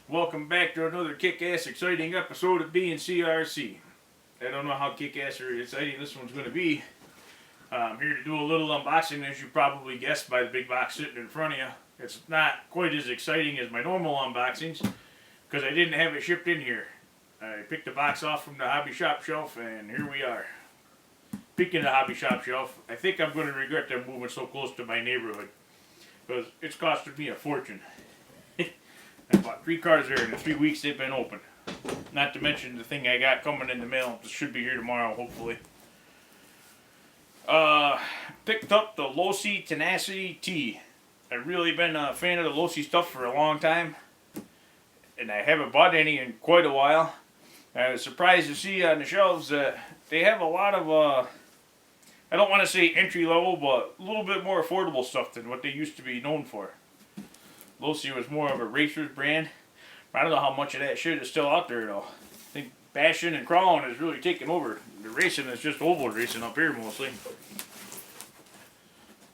Welcome back to another kick-ass exciting episode of BNCRC. I don't know how kick-ass or exciting this one's going to be. I'm here to do a little unboxing, as you probably guessed by the big box sitting in front of you. It's not quite as exciting as my normal unboxings, because I didn't have it shipped in here. I picked the box off from the hobby shop shelf, and here we are. Speaking of the hobby shop shelf, I think I'm going to regret them moving so close to my neighborhood, because it's costed me a fortune. I bought 3 cars there in the 3 weeks they've been open. Not to mention the thing I got coming in the mail. It should be here tomorrow, hopefully. Picked up the Losi Tenacity T. I've really been a fan of the Losi stuff for a long time. And I haven't bought any in quite a while. I was surprised to see on the shelves that they have a lot of, I don't want to say entry level, but a little bit more affordable stuff than what they used to be known for. Losi was more of a racer's brand. I don't know how much of that shit is still out there though. I think bashing and crawling is really taking over. The racing is just oval racing up here mostly.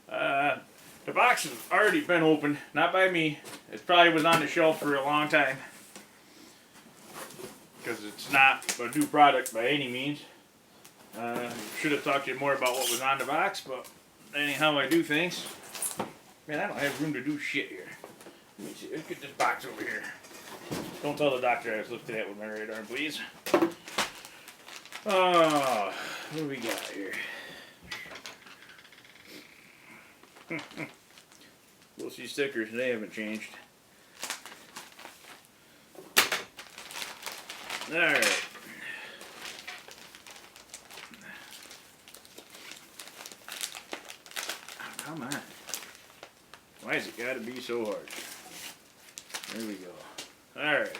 The box has already been opened, not by me. It probably was on the shelf for a long time. Because it's not a new product by any means. Should have talked to you more about what was on the box, but anyhow I do things. Man, I don't have room to do shit here. Let me see, let's get this box over here. Don't tell the doctor I was lifting at with my right arm, please. What do we got here? Losi stickers, they haven't changed. Alright. Oh, come on. Why has it got to be so hard? There we go. Alright.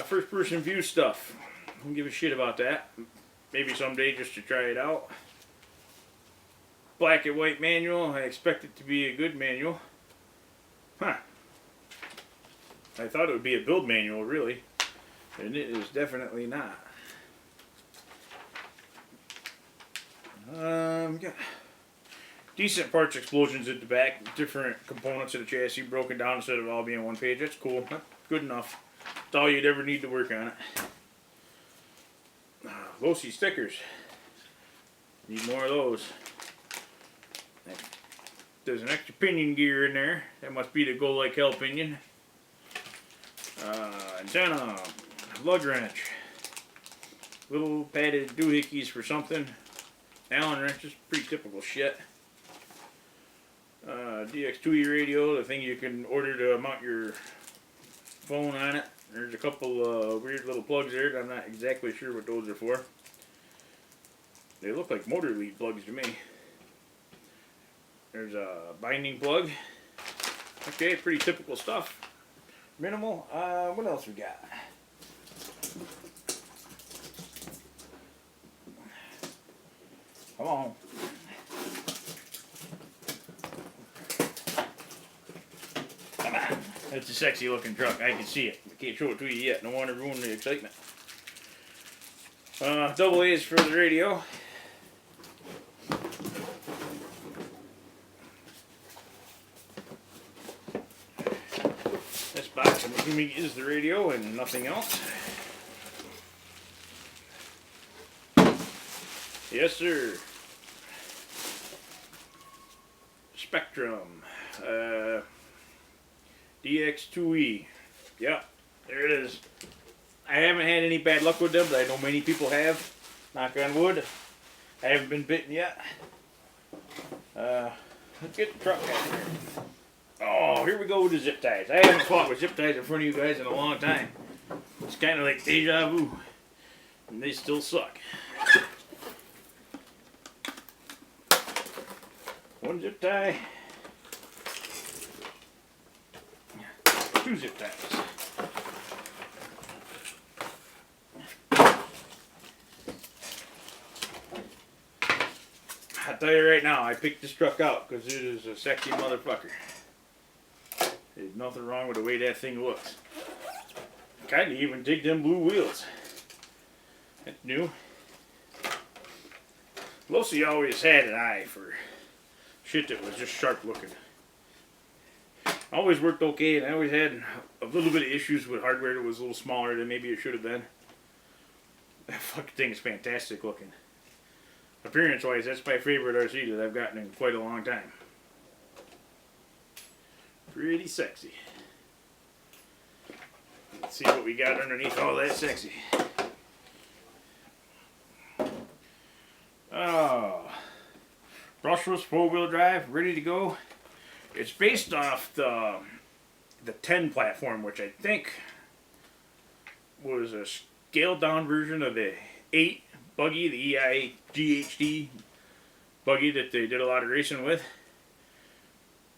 First person view stuff. I don't give a shit about that. Maybe someday just to try it out. Black and white manual. I expect it to be a good manual. Huh. I thought it would be a build manual, really. And it is definitely not. Got decent parts explosions at the back. Different components of the chassis broken down instead of all being one page. That's cool. That's good enough. That's all you'd ever need to work on it. Losi stickers. Need more of those. There's an extra pinion gear in there. That must be the Go Like Hell pinion. Antenna. Lug wrench. Little padded doohickeys for something. Allen wrenches. Pretty typical shit. DX2E radio. The thing you can order to mount your phone on it. There's a couple weird little plugs there. I'm not exactly sure what those are for. They look like motor lead plugs to me. There's a binding plug. Okay, pretty typical stuff. Minimal. What else we got? Come on. Come on. That's a sexy looking truck. I can see it. I can't show it to you yet. Don't want to ruin the excitement. Double A's for the radio. This box, I'm assuming, is the radio and nothing else. Yes, sir. Spectrum. DX2E. Yep, there it is. I haven't had any bad luck with them, but I know many people have. Knock on wood. I haven't been bitten yet. Let's get the truck out here. Oh, here we go with the zip ties. I haven't fought with zip ties in front of you guys in a long time. It's kind of like deja vu. And they still suck. One zip tie. 2 zip ties. I'll tell you right now, I picked this truck out because it is a sexy motherfucker. There's nothing wrong with the way that thing looks. Kinda even dig them blue wheels. That's new. Losi always had an eye for shit that was just sharp looking. Always worked okay, and I always had a little bit of issues with hardware that was a little smaller than maybe it should have been. That fucking thing is fantastic looking. Appearance-wise, that's my favorite RC that I've gotten in quite a long time. Pretty sexy. Let's see what we got underneath all that sexy. Oh, brushless 4-wheel drive, ready to go. It's based off the 10 platform, which I think was a scaled down version of the 8 buggy, the EI GHD buggy that they did a lot of racing with.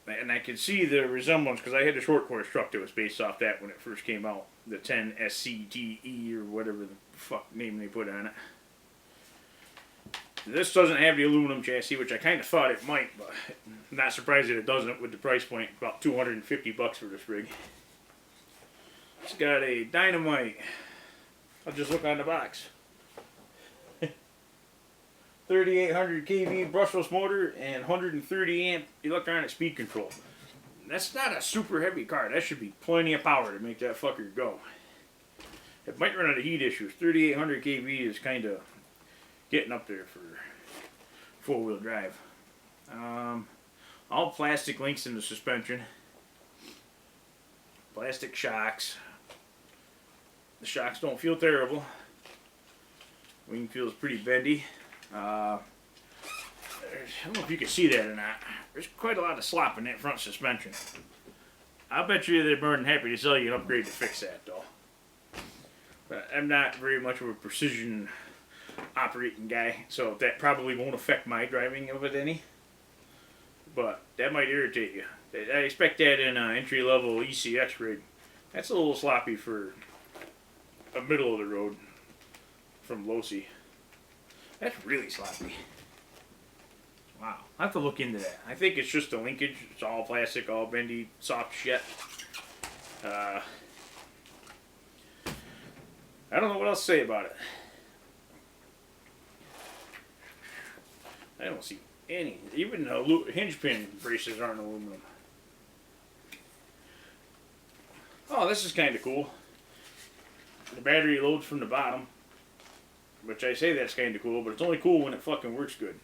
And I could see the resemblance because I had a short course truck that was based off that when it first came out. The 10 SCTE or whatever the fuck name they put on it. This doesn't have the aluminum chassis, which I kind of thought it might, but I'm not surprised that it doesn't with the price point, about $250 for this rig. It's got a Dynamite. I'll just look on the box. 3800 kV brushless motor and 130 amp electronic speed control. That's not a super heavy car. That should be plenty of power to make that fucker go. It might run into heat issues. 3800 kV is kind of getting up there for 4-wheel drive. All plastic links in the suspension. Plastic shocks. The shocks don't feel terrible. Wing feels pretty bendy. I don't know if you can see that or not. There's quite a lot of slop in that front suspension. I'll bet you they're more than happy to sell you an upgrade to fix that though. But I'm not very much of a precision operating guy, so that probably won't affect my driving of it any. But that might irritate you. I expect that in an entry-level ECX rig. That's a little sloppy for a middle of the road from Losi. That's really sloppy. Wow, I'll have to look into that. I think it's just a linkage. It's all plastic, all bendy, soft shit. I don't know what else to say about it. I don't see any. Even the hinge pin braces aren't aluminum. Oh, this is kind of cool. The battery loads from the bottom. Which I say that's kind of cool, but it's only cool when it fucking works good.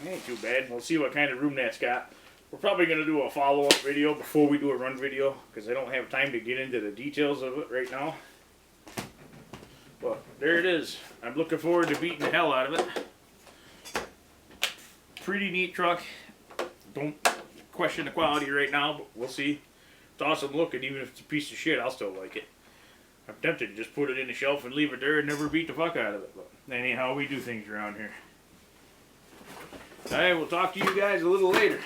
It ain't too bad. We'll see what kind of room that's got. We're probably going to do a follow-up video before we do a run video, because I don't have time to get into the details of it right now. But there it is. I'm looking forward to beating the hell out of it. Pretty neat truck. Don't question the quality right now, but we'll see. It's awesome looking. Even if it's a piece of shit, I'll still like it. I'm tempted to just put it in the shelf and leave it there and never beat the fuck out of it. But anyhow, we do things around here. Alright, we'll talk to you guys a little later.